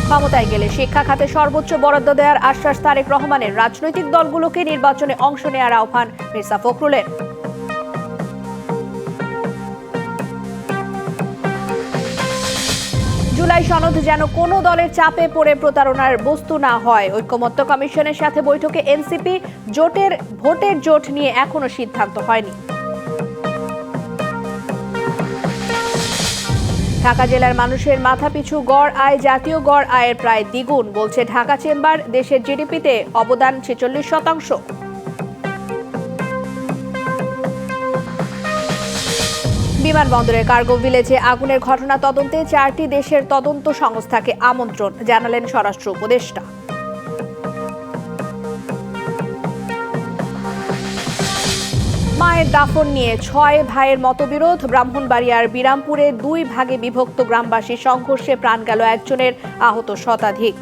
ক্ষমতায় গেলে শিক্ষা খাতে সর্বোচ্চ বরাদ্দ দেওয়ার আশ্বাস তারেক রহমানের। রাজনৈতিক দলগুলোকে নির্বাচনে অংশ নেওয়ার আহ্বান মির্জা ফখরুলের। জুলাই সনদ যেন কোনো দলের চাপে পড়ে প্রতারণার বস্তু না হয়। ঐকমত্য কমিশনের সাথে বৈঠকে এনসিপি ভোটের জোট নিয়ে এখনো সিদ্ধান্ত হয়নি। ঢাকা জেলার মানুষের মাথাপিছু গড় আয় জাতীয় গড় আয়ের প্রায় দ্বিগুণ, বলছে ঢাকা চেম্বার। দেশের জিডিপিতে অবদান 46%। বিমানবন্দরের কার্গো ভিলেজে আগুনের ঘটনা তদন্তে 4টি দেশের তদন্ত সংস্থাকে আমন্ত্রণ, জানালেন স্বরাষ্ট্র উপদেষ্টা। মায়ের দাফন নিয়ে 6 ভাইয়ের মতবিরোধ। ব্রাহ্মণবাড়িয়ার বিরামপুরে 2 ভাগে বিভক্ত গ্রামবাসী সংঘর্ষে প্রাণ গেল একজনের, আহত শতাধিক।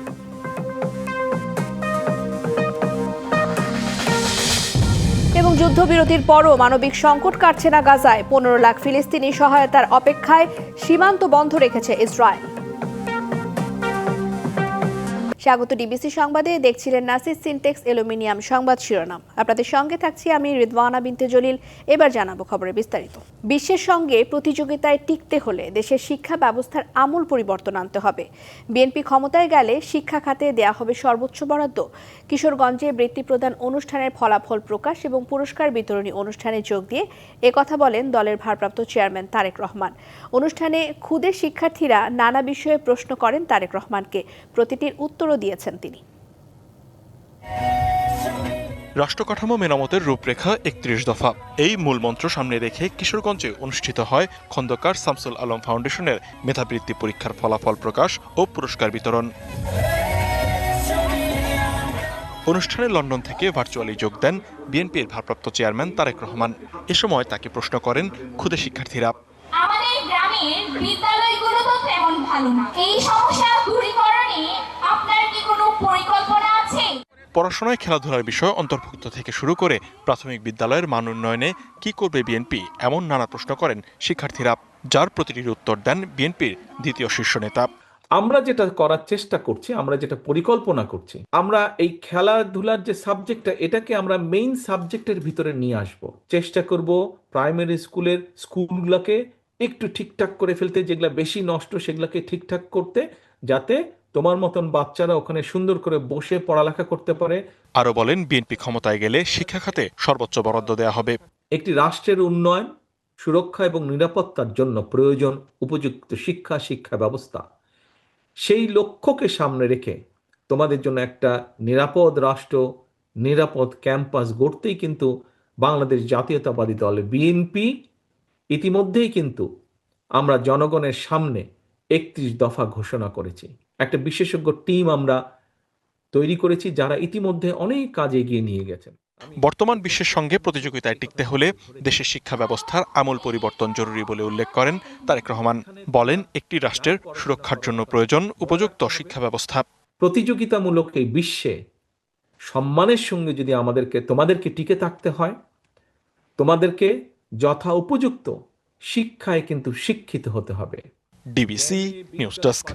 এবং যুদ্ধবিরতির পরও মানবিক সংকট কাটছে না গাজায়। 15 লাখ ফিলিস্তিনি সহায়তার অপেক্ষায়, সীমান্ত বন্ধ রেখেছে ইসরায়েল। স্বাগত ডিবিসি সংবাদে, দেখছিলেন নাসির সিনটেক্স অ্যালুমিনিয়াম সংবাদ শিরোনাম। আপনাদের সঙ্গে থাকছি আমি রিদওয়ানা বিনতে জলিল। এবার জানাবো খবরের বিস্তারিত। বিশ্বের সঙ্গে প্রতিযোগিতায় টিকতে হলে দেশের শিক্ষা ব্যবস্থার আমূল পরিবর্তন আনতে হবে। বিএনপি ক্ষমতায় গেলে শিক্ষা খাতে দেয়া হবে সর্বোচ্চ বরাদ্দ। কিশোরগঞ্জে বৃত্তি প্রদান অনুষ্ঠানের ফলাফল প্রকাশ এবং পুরস্কার বিতরণী অনুষ্ঠানে যোগ দিয়ে একথা বলেন দলের ভারপ্রাপ্ত চেয়ারম্যান তারেক রহমান। অনুষ্ঠানে ক্ষুদে শিক্ষার্থীরা নানা বিষয়ে প্রশ্ন করেন তারেক রহমানকে। প্রতিটির উত্তরও দিয়েছেন তিনি। রাষ্ট্রকাঠামো মেরামতের রূপরেখা 31 দফা, এই মূলমন্ত্র সামনে রেখে কিশোরগঞ্জে অনুষ্ঠিত হয় খন্দকার শামসুল আলম ফাউন্ডেশনের মেধাবৃত্তি পরীক্ষার ফলাফল প্রকাশ ও পুরস্কার বিতরণ। অনুষ্ঠানে লন্ডন থেকে ভার্চুয়ালি যোগ দেন বিএনপির ভারপ্রাপ্ত চেয়ারম্যান তারেক রহমান। এ সময় তাকে প্রশ্ন করেন ক্ষুদে শিক্ষার্থীরা। আমাদের গ্রামের বিদ্যালয়গুলো তো তেমন ভালো না, এই সমস্যা দূরীকরণে আপনার কি কোনো পরিকল্পনা আছে? পড়াশোনায় খেলাধুলার বিষয় অন্তর্ভুক্ত থেকে শুরু করে প্রাথমিক বিদ্যালয়ের মান উন্নয়নে কি করবে বিএনপি, এমন নানা প্রশ্ন করেন শিক্ষার্থীরা, যার প্রতিটির উত্তর দেন বিএনপির দ্বিতীয় শীর্ষ নেতা। আমরা যেটা করার চেষ্টা করছি, আমরা যেটা পরিকল্পনা করছি, আমরা এই খেলাধুলার যে সাবজেক্টটা, এটাকে আমরা মেইন সাবজেক্টের ভিতরে নিয়ে আসব। চেষ্টা করব প্রাইমারি স্কুলগুলোকে একটু ঠিকঠাক করে ফেলতে, যেগুলো বেশি নষ্ট সেগুলোকে ঠিকঠাক করতে, যাতে তোমার মতন বাচ্চারা ওখানে সুন্দর করে বসে পড়ালেখা করতে পারে। আরো বলেন, বিএনপি ক্ষমতায় গেলে শিক্ষা খাতে সর্বোচ্চ বরাদ্দ দেওয়া হবে। একটি রাষ্ট্রের উন্নয়ন, সুরক্ষা এবং নিরাপত্তার জন্য প্রয়োজন উপযুক্ত শিক্ষা ব্যবস্থা। সেই লক্ষ্যকে সামনে রেখে তোমাদের জন্য একটা নিরাপদ রাষ্ট্র, নিরাপদ ক্যাম্পাস গড়তেই কিন্তু বাংলাদেশ জাতীয়তাবাদী দল বিএনপি ইতিমধ্যেই কিন্তু আমরা জনগণের সামনে 31 দফা ঘোষণা করেছি। একটা বিশেষজ্ঞ টিম আমরা তৈরি করেছি, যারা ইতিমধ্যে অনেক কাজ এগিয়ে নিয়ে গেছেন। বর্তমান বিশ্বের সঙ্গে প্রতিযোগিতায় টিকতে হলে দেশের শিক্ষা ব্যবস্থার আমূল পরিবর্তন জরুরি বলে উল্লেখ করেন তারেক রহমান। বলেন, একটি রাষ্ট্রের সুরক্ষার জন্য প্রয়োজন উপযুক্ত শিক্ষা ব্যবস্থা। প্রতিযোগিতামূলক এই বিশ্বে সম্মানের সঙ্গে যদি তোমাদেরকে টিকে থাকতে হয়, তোমাদেরকে যথা উপযুক্ত শিক্ষায় কিন্তু শিক্ষিত হতে হবে। DBC news desk.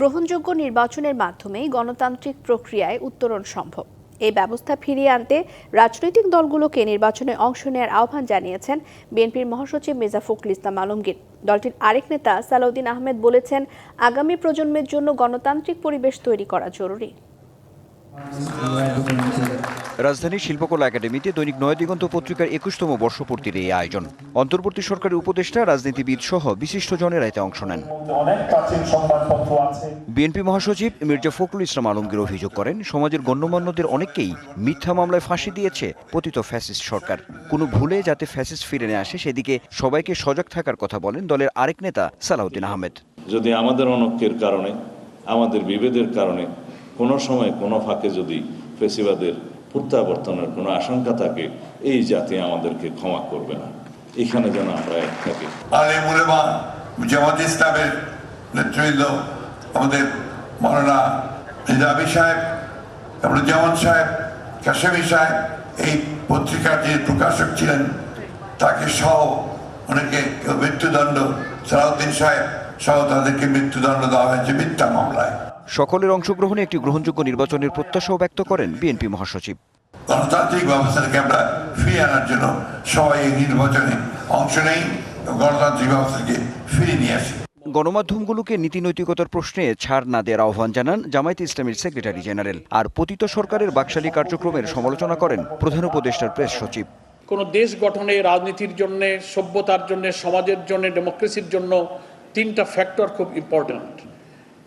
গ্রহণযোগ্য নির্বাচনের মাধ্যমেই গণতান্ত্রিক প্রক্রিয়ায় উত্তরণ সম্ভব। এই ব্যবস্থা ফিরিয়ে আনতে রাজনৈতিক দলগুলোকে নির্বাচনে অংশ নেওয়ার আহ্বান জানিয়েছেন বিএনপির মহাসচিব মির্জা ফখরুল ইসলাম আলমগীর। দলটির আরেক নেতা সালাউদ্দিন আহমেদ বলেছেন, আগামী প্রজন্মের জন্য গণতান্ত্রিক পরিবেশ তৈরি করা জরুরি। রাজধানীর শিল্পকলা একাডেমিতে দৈনিক নয়াদিগন্ত পত্রিকার 21তম বর্ষপূর্তির এই আয়োজন। অন্তর্বর্তী সরকারের উপদেষ্টা, রাজনীতিবিদ সহ বিশিষ্টজনেরা এতে অংশ নেন। বিএনপি মহাসচিব মির্জা ফখরুল ইসলাম আলমগীর অভিযোগ করেন, সমাজের গণ্যমান্যদের অনেককেই মিথ্যা মামলায় ফাঁসি দিয়েছে পতিত ফ্যাসিস্ট সরকার। কোনো ভুলে যাতে ফ্যাসিস্ট ফিরে না আসে সেদিকে সবাইকে সজাগ থাকার কথা বলেন দলের আরেক নেতা সালাউদ্দিন আহমেদ। যদি আমাদের অনৈক্যের কারণে, আমাদের বিভেদের কারণে কোনো সময় কোনো ফাঁকে যদি ফেসিবাদের প্রত্যাবর্তনের কোনো আশঙ্কা থাকে, এই জাতি আমাদেরকে ক্ষমা করবে না। এখানে যেন আমরা এক থাকি। আলেম উলেমা, জামাত ইসলামের নেতৃবৃন্দ, আমাদের মাওলানা নিজামী সাহেব, জামান সাহেব, কাশেমি সাহেব, এই পত্রিকার যে প্রকাশক ছিলেন তাকে সহ অনেকে মৃত্যুদণ্ড, সালাউদ্দিন সাহেব সহ তাদেরকে মৃত্যুদণ্ড দেওয়া হয়েছে মিথ্যা মামলায়। সকলের অংশগ্রহণে একটি গ্রহণযোগ্য নির্বাচনের প্রত্যাশাও ব্যক্ত করেন বিএনপি মহাসচিব। গণতান্ত্রিক ব্যবস্থাকে আমরা ফিরিয়ে আনার জন্য সবাই এই নির্বাচনে অংশ নেই, গণতান্ত্রিক ব্যবস্থাকে ফিরিয়ে নিয়ে আসি। গণমাধ্যমগুলোকে নীতিনৈতিকতার প্রশ্নে ছাড় না দেওয়ার আহ্বান জানান জামায়াতে ইসলামীর সেক্রেটারি জেনারেল। আর পতিত সরকারের বাকশালী কার্যক্রমের সমালোচনা করেন প্রধান উপদেষ্টার প্রেস সচিব। কোন দেশ গঠনে, রাজনীতির জন্য, সভ্যতার জন্য, সমাজের জন্য, ডেমোক্রেসির জন্য 3টা ফ্যাক্টর খুব ইম্পর্ট্যান্ট।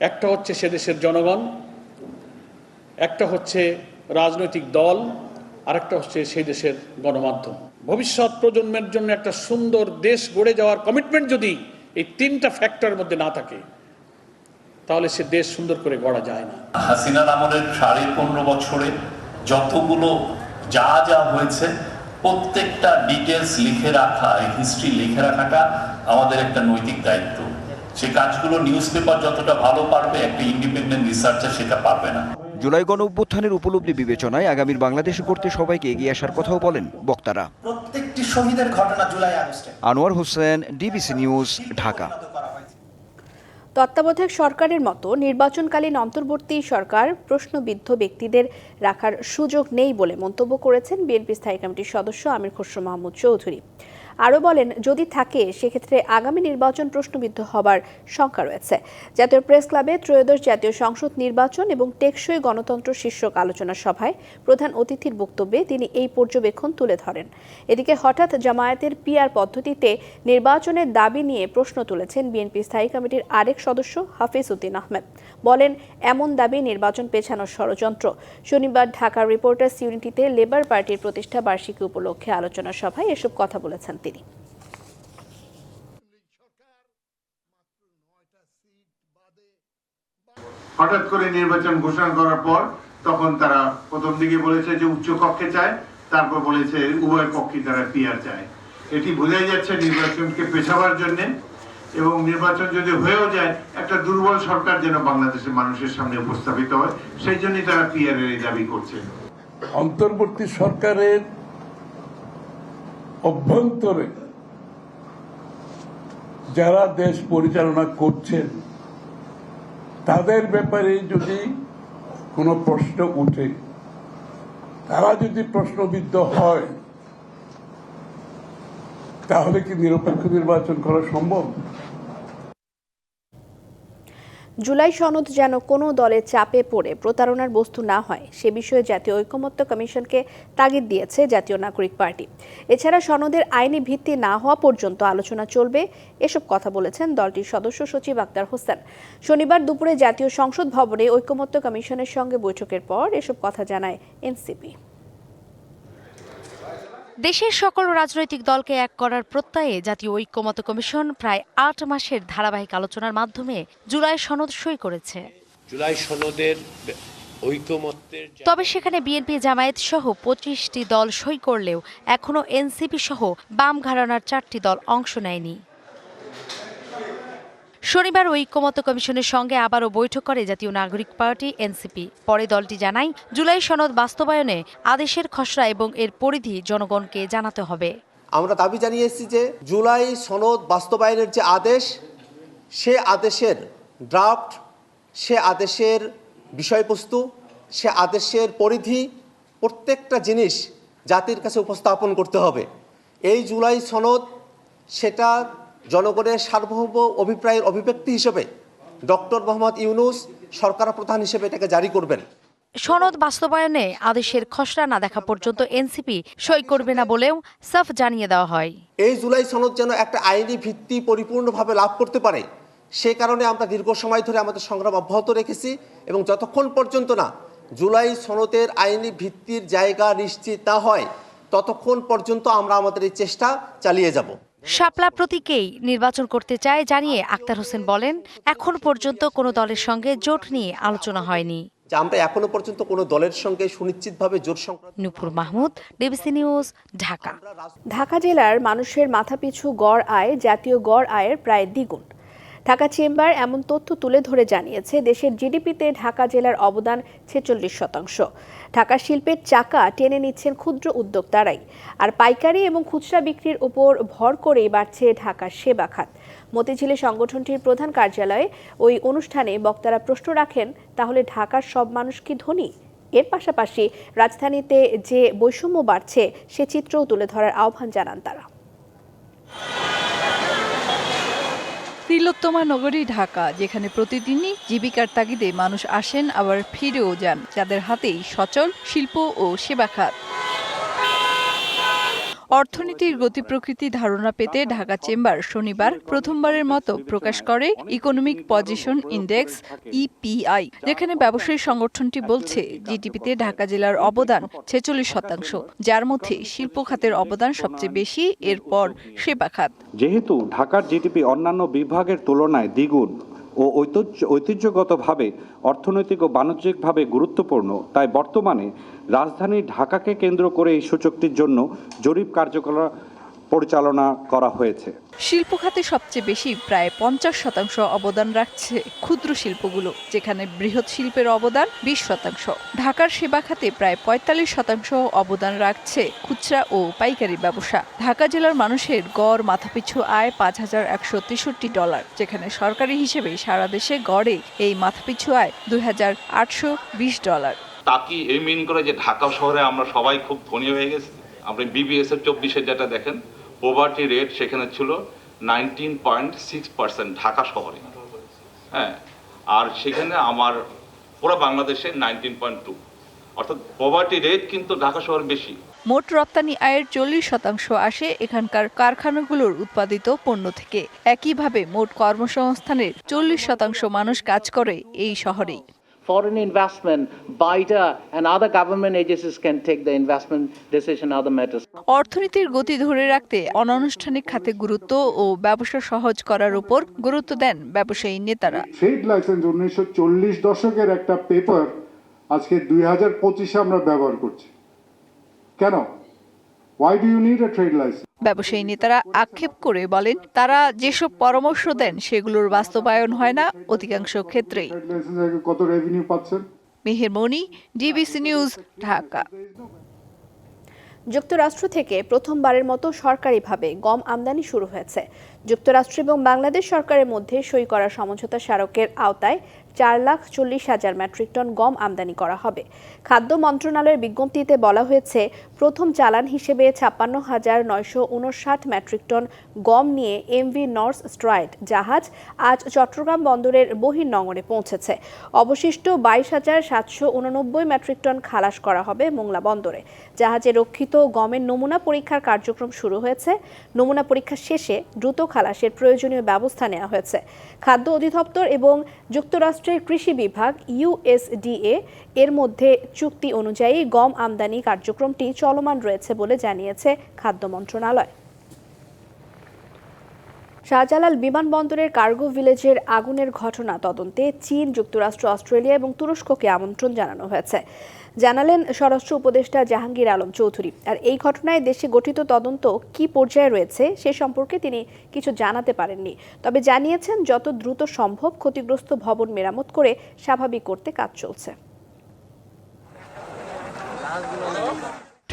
একটা হচ্ছে সে দেশের জনগণ, একটা হচ্ছে রাজনৈতিক দল, আরেকটা হচ্ছে সেই দেশের গণমাধ্যম। ভবিষ্যৎ প্রজন্মের জন্য একটা সুন্দর দেশ গড়ে যাওয়ার কমিটমেন্ট যদি এই 3টা ফ্যাক্টরের মধ্যে না থাকে, তাহলে সে দেশ সুন্দর করে গড়া যায় না। হাসিনার আমলের 15.5 বছরে যতগুলো যা হয়েছে প্রত্যেকটা ডিটেলস লিখে রাখা, হিস্ট্রি লিখে রাখাটা আমাদের একটা নৈতিক দায়িত্ব। সে কাজগুলো নিউজ পেপার যতটা ভালো পারবে, একটা ইন্ডিপেন্ডেন্ট রিসার্চার সেটা পারবে না। জুলাই গণ অভ্যুত্থানের উপলব্ধি বিবেচনায় আগামীর বাংলাদেশ করতে সবাইকে এগিয়ে আসার কথাও বলেন বক্তারা। প্রত্যেকটি শহীদের ঘটনা জুলাই আগস্টে। Anwar Hossain, DBC news, Dhaka. তত্ত্বাবধায়ক সরকারের মতো নির্বাচনকালীন অন্তর্বর্তী সরকার প্রশ্নবিদ্ধ ব্যক্তিদের রাখার সুযোগ নেই বলে মন্তব্য করেছেন বিএনপি স্থায়ী কমিটির সদস্য আমির খসরু মাহমুদ চৌধুরী। আরও বলেন, যদি থাকে সেক্ষেত্রে আগামী নির্বাচন প্রশ্নবিদ্ধ হবার শঙ্কা রয়েছে। জাতীয় প্রেস ক্লাবে ত্রয়োদশ জাতীয় সংসদ নির্বাচন এবং টেকসই গণতন্ত্র শীর্ষক আলোচনা সভায় প্রধান অতিথির বক্তব্যে তিনি এই পর্যবেক্ষণ তুলে ধরেন। এদিকে হঠাৎ জামায়াতের পিআর পদ্ধতিতে নির্বাচনের দাবি নিয়ে প্রশ্ন তুলেছেন বিএনপি স্থায়ী কমিটির আরেক সদস্য হাফিজ উদ্দিন আহমেদ। বলেন, এমন দাবি নির্বাচন পেছানোর ষড়যন্ত্র। শনিবার ঢাকার রিপোর্টার্স ইউনিটিতে লেবার পার্টির প্রতিষ্ঠা বার্ষিকী উপলক্ষে আলোচনা সভায় এসব কথা বলেছেন তিনি। হঠাৎ করে নির্বাচন ঘোষণা করার পর তখন তারা প্রথম দিকে বলেছে যে উচ্চ কক্ষে চায়, তারপর বলেছে উভয় পক্ষে তারা পিআর চায়। এটি বোঝাই যাচ্ছে নির্বাচনকে পেছাবার জন্য, এবং নির্বাচন যদি হয়েও যায় একটা দুর্বল সরকার যেন বাংলাদেশের মানুষের সামনে উপস্থাপিত হয়, সেই জন্যই তারা পিআর এর দাবি করছে। অন্তর্বর্তী সরকারের অভ্যন্তরে যারা দেশ পরিচালনা করছেন তাদের ব্যাপারে যদি কোনো প্রশ্ন উঠে, তারা যদি প্রশ্নবিদ্ধ হয়, তাহলে কি নিরপেক্ষ নির্বাচন করা সম্ভব? জুলাই সনদ যেন কোনো দলের চাপে পড়ে প্রতারণার বস্তু না হয় সে বিষয়ে জাতীয় ঐকমত্য কমিশনকে তাগিদ দিয়েছে জাতীয় নাগরিক পার্টি। এছাড়া সনদের আইনি ভিত্তি না হওয়া পর্যন্ত আলোচনা চলবে, এসব কথা বলেছেন দলটির সদস্য সচিব আক্তার হোসেন। শনিবার দুপুরে জাতীয় সংসদ ভবনে ঐকমত্য কমিশনের সঙ্গে বৈঠকের পর এসব কথা জানায় এনসিপি। দেশের সকল রাজনৈতিক দলকে এক করার প্রত্যয়ে জাতীয় ঐকমত্য কমিশন প্রায় 8 মাসের ধারাবাহিক আলোচনার মাধ্যমে জুলাই সনদ সই করেছে। জুলাই সনদের ঐকমত্যের তবে সেখানে বিএনপি, জামায়াত সহ 25টি দল সই করলেও এখনো এনসিপি সহ বাম ঘরানার 4টি দল অংশ নেয়নি। শনিবার ঐকমত্য কমিশনের সঙ্গে আবারও বৈঠক করে জাতীয় নাগরিক পার্টি এনসিপি। পরে দলটি জানায়, জুলাই সনদ বাস্তবায়নে আদেশের খসড়া এবং এর পরিধি জনগণকে জানাতে হবে। আমরা দাবি জানিয়েছি যে জুলাই সনদ বাস্তবায়নের যে আদেশ, সে আদেশের ড্রাফট, সে আদেশের বিষয়বস্তু, সে আদেশের পরিধি, প্রত্যেকটা জিনিস জাতির কাছে উপস্থাপন করতে হবে। এই জুলাই সনদ সেটা জনগণের সার্বভৌম অভিপ্রায়ের অভিব্যক্তি হিসেবে ডক্টর মোহাম্মদ ইউনূস সরকার প্রধান হিসেবে এটাকে জারি করবেন। সনদ বাস্তবায়নে আদেশের খসড়া না দেখা পর্যন্ত এনসিপি সই করবে না বলেও সাফ জানিয়ে দেওয়া হয়। এই জুলাই সনদ যেন একটা আইনি ভিত্তি পরিপূর্ণভাবে লাভ করতে পারে, সে কারণে আমরা দীর্ঘ সময় ধরে আমাদের সংগ্রাম অব্যাহত রেখেছি, এবং যতক্ষণ পর্যন্ত না জুলাই সনদের আইনি ভিত্তির জায়গা নিশ্চিত না হয় ততক্ষণ পর্যন্ত আমরা আমাদের এই চেষ্টা চালিয়ে যাব। শাপলা প্রতীকেই নির্বাচন করতে চায় জানিয়ে আক্তার হোসেন বলেন, এখন পর্যন্ত কোনো দলের সঙ্গে জোট নিয়ে আলোচনা হয়নি। আমরা এখনো পর্যন্ত কোনো দলের সঙ্গে সুনিশ্চিতভাবে জোট সংক্রান্ত। নূপুর মাহমুদ, ডিবিসি নিউজ, ঢাকা। ঢাকা জেলার মানুষের মাথাপিছু গড় আয় জাতীয় গড় আয়ের প্রায় দ্বিগুণ। ঢাকা চেম্বার এমন তথ্য তুলে ধরে জানিয়েছে, দেশের জিডিপিতে ঢাকা জেলার অবদান 46%। ঢাকা শিল্পের চাকা টেনে নিচ্ছেন ক্ষুদ্র উদ্যোক্তারাই, আর পাইকারি এবং খুচরা বিক্রির উপর ভর করেই বাড়ছে ঢাকার সেবা খাত। মতিঝিলে সংগঠনটির প্রধান কার্যালয়ে ওই অনুষ্ঠানে বক্তারা প্রশ্ন রাখেন, তাহলে ঢাকার সব মানুষ কি ধনী? এর পাশাপাশি রাজধানীতে যে বৈষম্য বাড়ছে সে চিত্রও তুলে ধরার আহ্বান জানান তারা। তিলোত্তমা নগরী ঢাকা, যেখানে প্রতিদিনই জীবিকার তাগিদে মানুষ আসেন আবার ফিরেও যান, যাদের হাতেই সচল শিল্প ও সেবা খাত। অর্থনীতির গতি প্রকৃতি ধারণা পেতে ঢাকা চেম্বার শনিবার প্রথমবারের মতো প্রকাশ করে ইকোনমিক পজিশন ইন্ডেক্স ইপিআই, যেখানে ব্যবসায়ী সংগঠনটি বলছে জিডিপিতে ঢাকা জেলার অবদান 46%, যার মধ্যে শিল্প খাতের অবদান সবচেয়ে বেশি, এরপর সেবা খাত। যেহেতু ঢাকার জিডিপি অন্যান্য বিভাগের তুলনায় দ্বিগুণ ও ঐতিহ্যগতভাবে অর্থনৈতিক ও বাণিজ্যিকভাবে গুরুত্বপূর্ণ, তাই বর্তমানে রাজধানী ঢাকাকে কেন্দ্র করে এই সূচকটির জন্য জরিপ কার্যকলাপ পরিচালনা করা হয়েছে। শিল্প খাতে সবচেয়ে বেশি প্রায় 50% অবদান রাখছে ক্ষুদ্র শিল্পগুলো, যেখানে বৃহৎ শিল্পের অবদান 20%। ঢাকার সেবা খাতে প্রায় 45% অবদান রাখছে খুচরা ও পাইকারি ব্যবসা। ঢাকা জেলার মানুষের গড় মাথাপিছু আয় $5,163, যেখানে সরকারি হিসেবে সারা দেশে গড়ে এই মাথাপিছু আয় $2,820। তা কি এই মিন করে যে ঢাকা শহরে আমরা সবাই খুব ধনী হয়ে গেছি? আপনি বিবিএস এর 24-এর যেটা দেখেন, পভার্টি রেট সেখানে ছিল 19.6% ঢাকা শহরে, হ্যাঁ, আর সেখানে আমার পুরো বাংলাদেশে 19.2, অর্থাৎ পভার্টি রেট কিন্তু ঢাকা শহরে বেশি। মোট রপ্তানি আয়ের 40% আসে এখানকার কারখানাগুলোর উৎপাদিত পণ্য থেকে। একইভাবে মোট কর্মসংস্থানের 40% মানুষ কাজ করে এই শহরেই। Foreign investment, BIDA and other government agencies can take the investment decision, other matters. অর্থনীতির গতি ধরে রাখতে অনানুষ্ঠানিক খাতে গুরুত্ব ও ব্যবসা সহজ করার উপর গুরুত্ব দেন ব্যবসায়ী নেতারা। ট্রেড লাইসেন্স 1940 দশকের একটা পেপার আজকে 2025-এ আমরা ব্যবহার করছি। কেন? Why do you need a trade license? ব্যবসায়ী নেতারা আক্ষেপ করে বলেন, তারা যেসব পরামর্শ দেন সেগুলোর বাস্তবায়ন হয় না অধিকাংশ ক্ষেত্রেই। কত রেভিনিউ পাচ্ছেন? মেহের মনি, ডিবিসি নিউজ, ঢাকা। যুক্তরাষ্ট্র থেকে প্রথমবারের মতো সরকারিভাবে গম আমদানি শুরু হয়েছে। যুক্তরাষ্ট্র এবং বাংলাদেশ সরকারের মধ্যে সই করা সমঝোতা স্মারকের আওতায় 4,40,000 মেট্রিক টন গম আমদানি করা হবে। খাদ্য মন্ত্রণালয়ের বিজ্ঞপ্তিতে বলা হয়েছে, প্রথম চালান হিসেবে 56,959 মেট্রিক টন গম নিয়ে এমভি নর্থ স্ট্রাইড জাহাজ আজ চট্টগ্রাম বন্দরের বহির্নোঙরে পৌঁছেছে। অবশিষ্ট 22,789 মেট্রিক টন খালাস করা হবে মোংলা বন্দরে। জাহাজে রক্ষিত গমের নমুনা পরীক্ষার কার্যক্রম শুরু হয়েছে। নমুনা পরীক্ষা শেষে দ্রুত খালাসের প্রয়োজনীয় ব্যবস্থা নেওয়া হয়েছে। খাদ্য অধিদপ্তর এবং যুক্তরাষ্ট্রের কৃষি বিভাগ ইউএসডিএ এর মধ্যে চুক্তি অনুযায়ী গম আমদানি কার্যক্রমটি চলমান রয়েছে বলে জানিয়েছে খাদ্য মন্ত্রণালয়। শাহজালাল বিমানবন্দরের কার্গো ভিলেজের আগুনের ঘটনা তদন্তে চীন, যুক্তরাষ্ট্র, অস্ট্রেলিয়া এবং তুরস্ককে আমন্ত্রণ জানানো হয়েছে, জানালেন স্বরাষ্ট্র উপদেষ্টা জাহাঙ্গীর আলম চৌধুরী। আর এই ঘটনায় দেশে গঠিত তদন্ত কি পর্যায়ে রয়েছে সে সম্পর্কে তিনি কিছু জানাতে পারেননি, তবে জানিয়েছেন যত দ্রুত সম্ভব ক্ষতিগ্রস্ত ভবন মেরামত করে স্বাভাবিক করতে কাজ চলছে।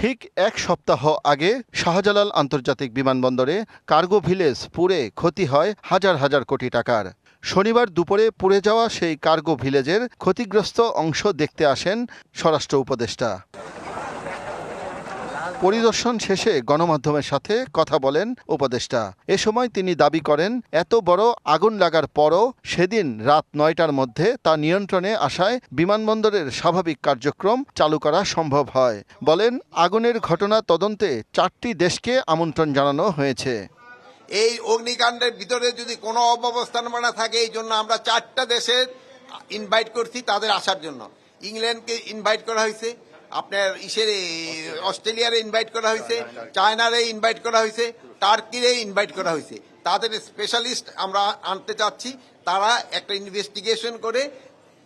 ঠিক এক সপ্তাহ আগে শাহজালাল আন্তর্জাতিক বিমানবন্দরে কার্গো ভিলেজ পুড়ে ক্ষতি হয় হাজার হাজার কোটি টাকার। শনিবার দুপুরে পুড়ে যাওয়া সেই কার্গো ভিলেজের ক্ষতিগ্রস্ত অংশ দেখতে আসেন স্বরাষ্ট্র উপদেষ্টা। পরিদর্শন শেষে গণমাধ্যমের সাথে কথা বলেন উপদেষ্টা। এ সময় তিনি দাবি করেন, এত বড় আগুন লাগার পরও সেদিন রাত 9টার মধ্যে তা নিয়ন্ত্রণে আসায় বিমানবন্দরের স্বাভাবিক কার্যক্রম চালু করা সম্ভব হয়। বলেন, আগুনের ঘটনা তদন্তে 4টি দেশকে আমন্ত্রণ জানানো হয়েছে। এই অগ্নিকাণ্ডের ভিতরে যদি কোনো অব্যবস্থাপনা থাকে, এই জন্য আমরা 4টা দেশের ইনভাইট করছি তাদের আসার জন্য। ইংল্যান্ডকে ইনভাইট করা হয়েছে, আপনার অস্ট্রেলিয়ারে ইনভাইট করা হয়েছে, চায়নারে ইনভাইট করা হয়েছে, টার্কিরে ইনভাইট করা হয়েছে। তাদের স্পেশালিস্ট আমরা আনতে চাচ্ছি, তারা একটা ইনভেস্টিগেশন করে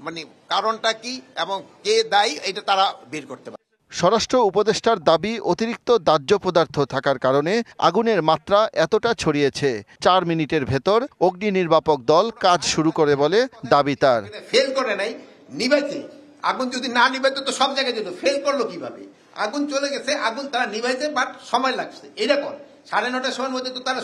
মানে কারণটা কি এবং কে দায়ী এটা তারা বের করতে পারে। স্বরাষ্ট্র উপদেষ্টার দাবি, অতিরিক্ত দাহ্য পদার্থ থাকার কারণে আগুনের মাত্রা এতটা ছড়িয়েছে। 4 মিনিটের ভেতর অগ্নি নির্বাপক দল কাজ শুরু করে বলে দাবি তার। ফেল করে নাই, নিভাইছে। আগুন যদি না নিভাইতো তো সব জায়গায় যেত, ফেল করলো কিভাবে? আগুন চলে গেছে, আগুন তারা নিভাইছে, বাট সময় লাগছে। এরকম 9:30টার সময়ের মধ্যে তো তারা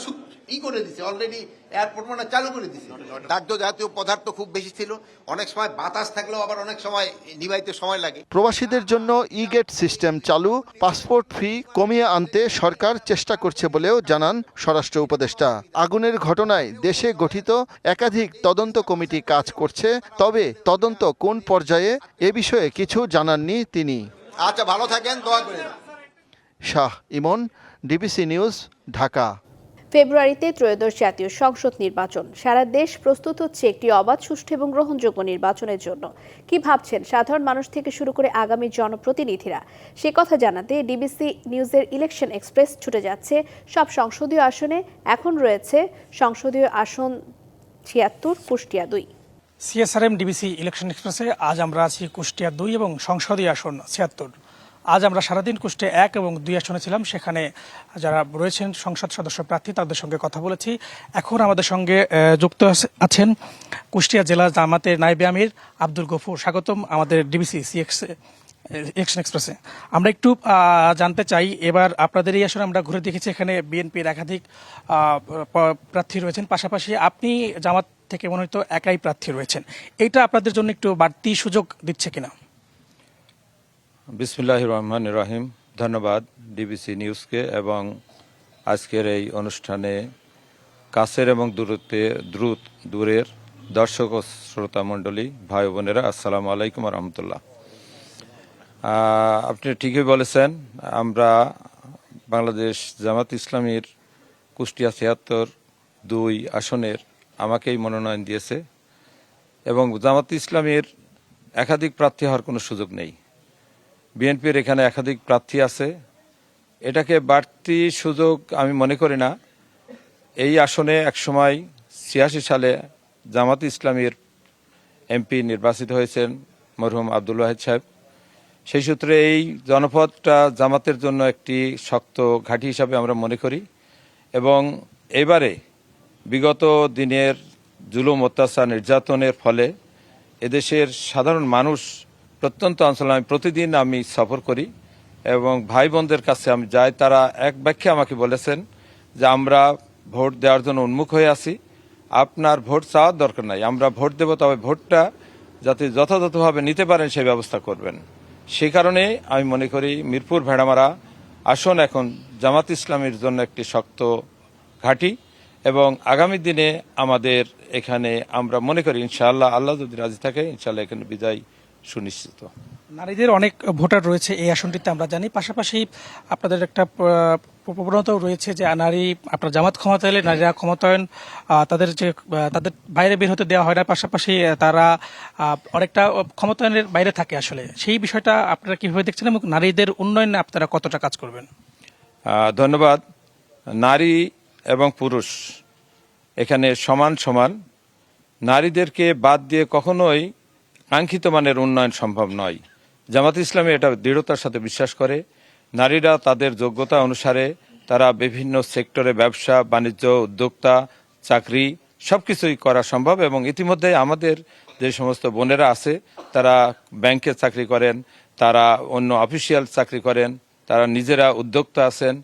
করে দিছে, অলরেডি এয়ারপোর্ট মানে চালু করে দিছে। দাহ্য জাতীয় পদার্থ খুব বেশি ছিল, অনেক সময় বাতাস থাকলেও আবার অনেক সময় নিভাইতে সময় লাগে। প্রবাসীদের জন্য ই-গেট সিস্টেম চালু, পাসপোর্ট ফি কমিয়ে আনতে সরকার চেষ্টা করছে বলেও জানান স্বরাষ্ট্র উপদেষ্টা। আগুনের ঘটনায় দেশে গঠিত একাধিক তদন্ত কমিটি কাজ করছে, তবে তদন্ত কোন পর্যায়ে এ বিষয়ে কিছু জানাননি তিনি। আচ্ছা, ভালো থাকেন, দোয়া করেন। শাহ ইমন, ডিবিসি নিউজ, ঢাকা। ফেব্রুয়ারিতে ত্রয়োদশ জাতীয় সংসদ নির্বাচন। সারা দেশ প্রস্তুত হচ্ছে একটি অবাধ, সুষ্ঠু এবং গ্রহণযোগ্য নির্বাচনের জন্য। কি ভাবছেন সাধারণ মানুষ থেকে শুরু করে আগামী জনপ্রতিনিধিরা? সে কথা জানাতে ডিবিসি নিউজের ইলেকশন এক্সপ্রেস ছুটে যাচ্ছে সব সংসদীয় আসনে। এখন রয়েছে সংসদীয় আসন ৭৬, কুষ্টিয়া ২। সিএসআরএম ডিবিসি ইলেকশন এক্সপ্রেসে আজ আমরা আছি কুষ্টিয়া ২ এবং সংসদীয় আসন ৭৬। আজ আমরা সারাদিন কুষ্টিয়া ১ এবং ২ আসনে ছিলাম। সেখানে যারা রয়েছেন সংসদ সদস্য প্রার্থী তাদের সঙ্গে কথা বলেছি। এখন আমাদের সঙ্গে যুক্ত আছেন কুষ্টিয়া জেলা জামাতের নায়েবে আমির আব্দুল গফুর। স্বাগতম আমাদের ডিবিসি ইলেকশন এক্সপ্রেসে। আমরা একটু জানতে চাই, এবার আপনাদের এই আসনে আমরা ঘুরে দেখেছি এখানে বিএনপির একাধিক প্রার্থী রয়েছেন, পাশাপাশি আপনি জামাত থেকে মনে হয়তো একাই প্রার্থী রয়েছেন। এইটা আপনাদের জন্য একটু বাড়তি সুযোগ দিচ্ছে কিনা? বিসমিল্লাহির রহমানির রহিম। ধন্যবাদ ডিবিসি নিউজকে এবং আজকের এই অনুষ্ঠানে কাছের এবং দূরের দর্শক ও শ্রোতা মণ্ডলী, ভাই বোনেরা, আসসালামু আলাইকুম রহমতুল্লাহ। আপনি ঠিকই বলেছেন, আমরা বাংলাদেশ জামাত ইসলামীর কুষ্টিয়া ৭৬-২ আসনের আমাকেই মনোনয়ন দিয়েছে এবং জামাত ইসলামীর একাধিক প্রার্থী হওয়ার কোনো সুযোগ নেই। বিএনপির এখানে একাধিক প্রার্থী আছে, এটাকে বাড়তি সুযোগ আমি মনে করি না। এই আসনে একসময় ৮৬ সালে জামাত ইসলামীর এমপি নির্বাচিত হয়েছেন মরহুম আব্দুল ওয়াহিদ সাহেব। সেই সূত্রে এই জনপদটা জামাতের জন্য একটি শক্ত ঘাঁটি হিসাবে আমরা মনে করি এবং এবারে বিগত দিনের জুলুম, অত্যাচার, নির্যাতনের ফলে এদেশের সাধারণ মানুষ প্রত্যন্ত অঞ্চলে প্রতিদিন আমি সফর করি এবং ভাই বোনদের কাছে আমি যাই, তারা এক বাক্যে আমাকে বলেছেন যে আমরা ভোট দেওয়ার জন্য উন্মুখ হয়ে আছি, আপনার ভোট চাওয়ার দরকার নাই, আমরা ভোট দেব, তবে ভোটটা যাতে যথাযথভাবে নিতে পারেন সেই ব্যবস্থা করবেন। সেই কারণে আমি মনে করি মিরপুর ভেড়ামারা আসন এখন জামাত ইসলামের জন্য একটি শক্ত ঘাঁটি এবং আগামী দিনে আমাদের এখানে আমরা মনে করি ইনশাআল্লাহ, আল্লাহ যদি রাজি থাকে, ইনশাআল্লাহ এখানে বিজয় সুনিশ্চিত। নারীদের অনেক ভোটার রয়েছে এই আসনটিতে আমরা জানি, পাশাপাশি আপনাদের একটা প্রবণতাও রয়েছে যে আপনার জামাত ক্ষমতা এলে নারীরা ক্ষমতায়ন তাদের বাইরে বের হতে দেওয়া হয় না, পাশাপাশি তারা অনেকটা ক্ষমতায়নের বাইরে থাকে। আসলে সেই বিষয়টা আপনারা কিভাবে দেখছেন এবং নারীদের উন্নয়নে আপনারা কতটা কাজ করবেন? ধন্যবাদ। নারী এবং পুরুষ এখানে সমান সমান, নারীদেরকে বাদ দিয়ে কখনোই কাঙ্ক্ষিত মানের উন্নয়ন সম্ভব নয়। জামাত ইসলামী এটা দৃঢ়তার সাথে বিশ্বাস করে। নারীরা তাদের যোগ্যতা অনুসারে তারা বিভিন্ন সেক্টরে ব্যবসা বাণিজ্য, উদ্যোক্তা, চাকরি সবকিছুই করা সম্ভব এবং ইতিমধ্যে আমাদের যে সমস্ত বোনেরা আছে তারা ব্যাংকে চাকরি করেন, তারা অন্য অফিসিয়াল চাকরি করেন, তারা নিজেরা উদ্যোক্তা আছেন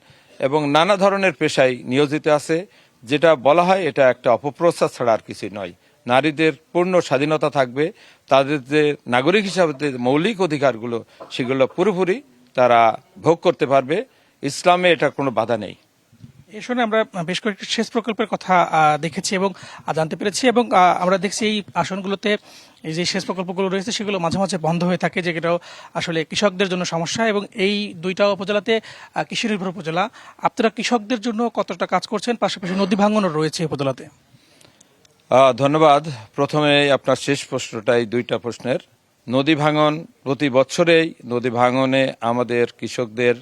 এবং নানা ধরনের পেশায় নিয়োজিত আছে। যেটা বলা হয় এটা একটা অপপ্রচার ছাড়া আর কিছুই নয়। নারীদের পূর্ণ স্বাধীনতা থাকবে, তাদের যে নাগরিক হিসাবে যে মৌলিক অধিকারগুলো সেগুলো পুরোপুরি তারা ভোগ করতে পারবে। ইসলামে এটা কোনো বাধা নেই। এই শুনে আমরা বেশ কয়েকটি সেচ প্রকল্পের কথা দেখেছি এবং জানতে পেরেছি এবং আমরা দেখছি এই আসনগুলোতে এই যে সেচ প্রকল্পগুলো রয়েছে সেগুলো মাঝে মাঝে বন্ধ হয়ে থাকে, যেটাও আসলে কৃষকদের জন্য সমস্যা এবং এই দুইটা উপজেলাতে কৃষি নির্ভর উপজেলা। আপনারা কৃষকদের জন্য কতটা কাজ করছেন? পাশাপাশি নদী ভাঙনও রয়েছে উপজেলাতে। ধন্যবাদ। প্রথমে আপনার শেষ প্রশ্নটাই দুইটা প্রশ্নের। নদী ভাঙন প্রতি বছরেই নদী ভাঙনে আমাদের কৃষকদের,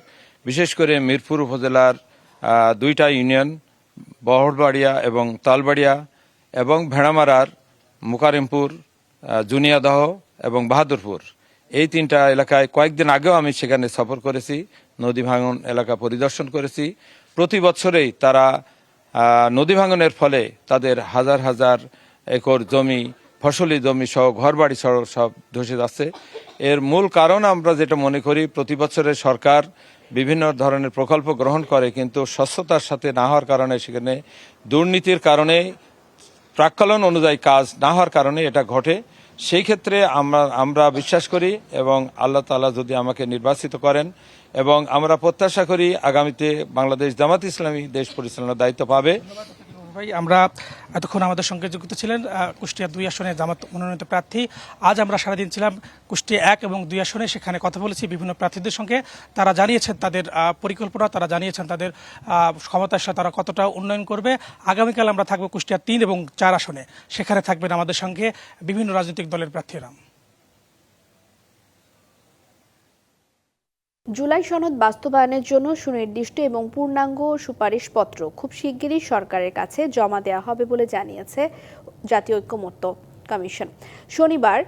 বিশেষ করে মিরপুর উপজেলার দুইটা ইউনিয়ন বহরবাড়িয়া এবং তালবাড়িয়া এবং ভেড়ামারার মুকারিমপুর, জুনিয়াদহ এবং বাহাদুরপুর, এই তিনটা এলাকায় কয়েকদিন আগেও আমি সেখানে সফর করেছি, নদী ভাঙন এলাকা পরিদর্শন করেছি। প্রতি বছরেই তারা নদী ভাঙনের ফলে তাদের হাজার হাজার একর জমি, ফসলি জমি সহ ঘরবাড়ি সহ সব ধসে যাচ্ছে। এর মূল কারণ আমরা যেটা মনে করি, প্রতি বছরে সরকার বিভিন্ন ধরনের প্রকল্প গ্রহণ করে, কিন্তু স্বচ্ছতার সাথে না হওয়ার কারণে, সেখানে দুর্নীতির কারণে, প্রাক্কলন অনুযায়ী কাজ না হওয়ার কারণে এটা ঘটে। সেই ক্ষেত্রে আমরা বিশ্বাস করি এবং আল্লাহ তাআলা যদি আমাকে নির্বাচিত করেন, এবং আমরা প্রত্যাশা করি আগামীতে বাংলাদেশ জামাত ইসলামী দেশ পরিচালনার দায়িত্ব পাবে। ভাই, আমরা এতক্ষণ আমাদের সঙ্গে যুক্ত ছিলেন কুষ্টিয়া 2 আসনে জামাত মনোনীত প্রার্থী। আজ আমরা সারাদিন ছিলাম কুষ্টিয়া 1 এবং 2 আসনে, সেখানে কথা বলেছি বিভিন্ন প্রার্থীদের সঙ্গে। তারা জানিয়েছেন তাদের পরিকল্পনা, তারা জানিয়েছেন তাদের ক্ষমতার সাথে তারা কতটা উন্নয়ন করবে। আগামীকাল আমরা থাকবো কুষ্টিয়া 3 এবং 4 আসনে, সেখানে থাকবেন আমাদের সঙ্গে বিভিন্ন রাজনৈতিক দলের প্রার্থীরা। জুলাই সনদ বাস্তবায়নের জন্য সুনির্দিষ্ট এবং পূর্ণাঙ্গ সুপারিশপত্র খুব শিগগিরই সরকারের কাছে জমা দেওয়া হবে বলে জানিয়েছে জাতীয় ঐক্যমত্য কমিশন। শনিবার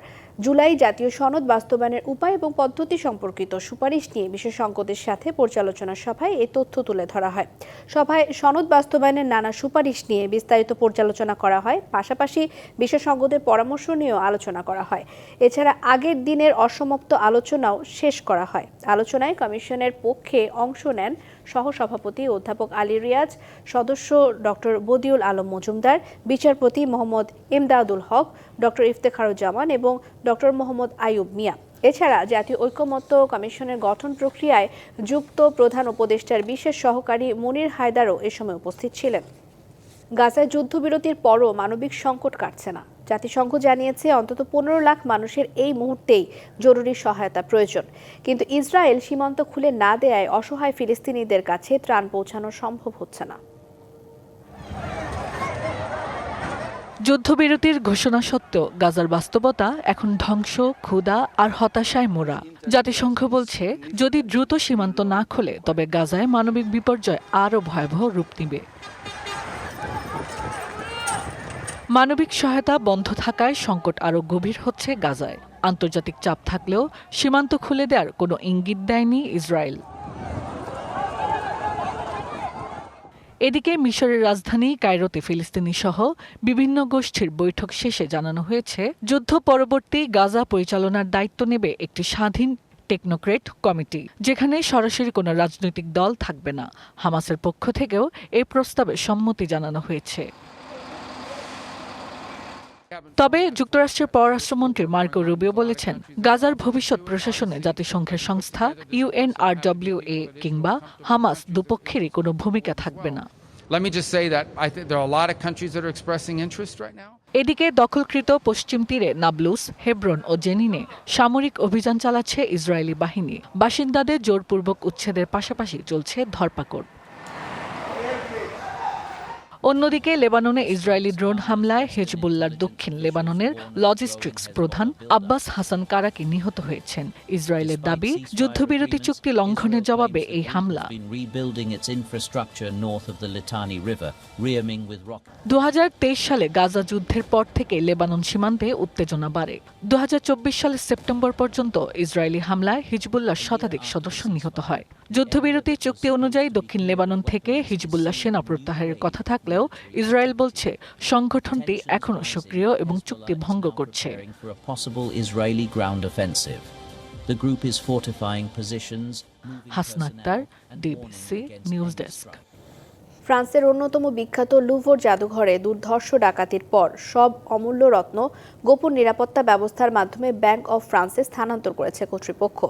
জুলাই জাতীয় সনদ বাস্তবায়নের উপায় এবং পদ্ধতি সম্পর্কিত সুপারিশ নিয়ে বিশেষজ্ঞদের সাথে পর্যালোচনা সভায় এই তথ্য তুলে ধরা হয়। সভায় সনদ বাস্তবায়নের নানা সুপারিশ নিয়ে বিস্তারিত পর্যালোচনা করা হয়, পাশাপাশি বিশেষজ্ঞদের পরামর্শ নিয়েও আলোচনা করা হয়। এছাড়া আগের দিনের অসমাপ্ত আলোচনাও শেষ করা হয়। আলোচনায় কমিশনের পক্ষে অংশ নেন সহসভাপতি অধ্যাপক আলী রিয়াজ, সদস্য ডক্টর বদিউল আলম মজুমদার, বিচারপতি মোহাম্মদ ইমদাদুল হক, ডক্টর ইফতেখারুজ্জামান এবং ডক্টর মোহাম্মদ আইয়ুব মিয়া। এছাড়া জাতীয় ঐক্যমত্য কমিশনের গঠন প্রক্রিয়ায় যুক্ত প্রধান উপদেষ্টার বিশেষ সহকারী মুনির হায়দারও এ সময় উপস্থিত ছিলেন। গাজায় যুদ্ধবিরতির পরও মানবিক সংকট কাটছে না। জাতিসংঘ জানিয়েছে অন্তত 15 লাখ মানুষের এই মুহূর্তেই জরুরি সহায়তা প্রয়োজন, কিন্তু ইসরায়েল সীমান্ত খুলে না দেয়ায় অসহায় ফিলিস্তিনিদের কাছে ত্রাণ পৌঁছানো সম্ভব হচ্ছে না। যুদ্ধবিরতির ঘোষণা সত্ত্বেও গাজার বাস্তবতা এখন ধ্বংস, ক্ষুধা আর হতাশায় মোড়া। জাতিসংঘ বলছে, যদি দ্রুত সীমান্ত না খোলে তবে গাজায় মানবিক বিপর্যয় আরও ভয়াবহ রূপ নেবে। মানবিক সহায়তা বন্ধ থাকায় সংকট আরও গভীর হচ্ছে গাজায়। আন্তর্জাতিক চাপ থাকলেও সীমান্ত খুলে দেওয়ার কোনো ইঙ্গিত দেয়নি ইসরায়েল। এদিকে মিশরের রাজধানী কায়রোতে ফিলিস্তিনি সহ বিভিন্ন গোষ্ঠীর বৈঠক শেষে জানানো হয়েছে, যুদ্ধ পরবর্তী গাজা পরিচালনার দায়িত্ব নেবে একটি স্বাধীন টেকনোক্রেট কমিটি, যেখানে সরাসরি কোনো রাজনৈতিক দল থাকবে না। হামাসের পক্ষ থেকেও এই প্রস্তাবে সম্মতি জানানো হয়েছে। তবে যুক্তরাষ্ট্রের পররাষ্ট্রমন্ত্রী মার্কো রুবিও বলেছেন, গাজার ভবিষ্যৎ প্রশাসনে জাতিসংঘের সংস্থা UNRWA কিংবা হামাস দুপক্ষেরই কোনো ভূমিকা থাকবে না। Let me just say that I think there are a lot of countries that are expressing interest right now. এদিকে দখলকৃত পশ্চিম তীরে নাবলুস, হেব্রন ও জেনিনে সামরিক অভিযান চালাচ্ছে ইসরায়েলি বাহিনী। বাসিন্দাদের জোরপূর্বক উচ্ছেদের পাশাপাশি চলছে ধরপাকড়। অন্যদিকে লেবাননে ইসরায়েলি ড্রোন হামলায় হিজবুল্লাহর দক্ষিণ লেবাননের লজিস্টিক্স প্রধান আব্বাস হাসান কারাকি নিহত হয়েছেন। ইসরায়েলের দাবি, যুদ্ধবিরতি চুক্তি লঙ্ঘনের জবাবে এই হামলা। 2023 সালে গাজা যুদ্ধের পর থেকে লেবানন সীমান্তে উত্তেজনা বাড়ে। 2024 সালের সেপ্টেম্বর পর্যন্ত ইসরায়েলি হামলায় হিজবুল্লাহর শতাধিক সদস্য নিহত হয়। যুদ্ধবিরতি চুক্তি অনুযায়ী দক্ষিণ লেবানন থেকে হিজবুল্লাহ সেনা প্রত্যাহারের কথা থাকলেও ইসরায়েল বলছে সংগঠনটি এখনও সক্রিয় এবং চুক্তি ভঙ্গ করছে। Hasna Akter, DBC news desk. ফ্রান্সের অন্যতম বিখ্যাত লুভর জাদুঘরে দুর্ধর্ষ ডাকাতির পর সব অমূল্য রত্ন গোপন নিরাপত্তা ব্যবস্থার মাধ্যমে ব্যাংক অব ফ্রান্সে স্থানান্তর করেছে কর্তৃপক্ষ।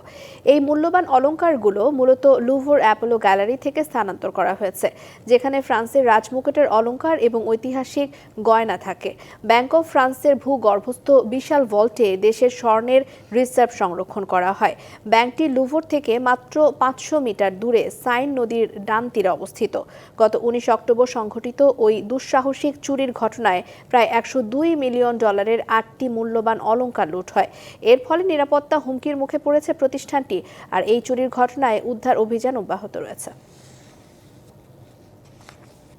এই মূল্যবান অলংকারগুলো মূলত লুভর অ্যাপোলো গ্যালারি থেকে স্থানান্তর করা হয়েছে, যেখানে ফ্রান্সের রাজমুকুটের অলংকার এবং ঐতিহাসিক গয়না থাকে। ব্যাংক অব ফ্রান্সের ভূগর্ভস্থ বিশাল ভল্টে দেশের স্বর্ণের রিজার্ভ সংরক্ষণ করা হয়। ব্যাংকটি লুভর থেকে মাত্র 500 মিটার দূরে সাইন নদীর ডান তীরে অবস্থিত। গত 19 অক্টোবর সংঘটিত ওই দুঃসাহসিক চুরির ঘটনায় প্রায় $102 মিলিয়ন 8টি মূল্যবান অলংকার লুট হয়। এর ফলে নিরাপত্তা হুমকির মুখে পড়েছে প্রতিষ্ঠানটি, আর এই চুরির ঘটনায় উদ্ধার অভিযান অব্যাহত রয়েছে।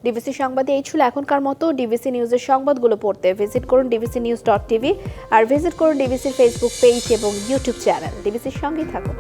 ডিবিসি সংবাদে এই ছিল এখনকার মতো। ডিবিসি নিউজের সংবাদগুলো পড়তে ভিজিট করুন dbcnews.tv আর ভিজিট করুন ডিবিসির ফেসবুক পেজ এবং ইউটিউব চ্যানেল। ডিবিসির সঙ্গেই থাকুন।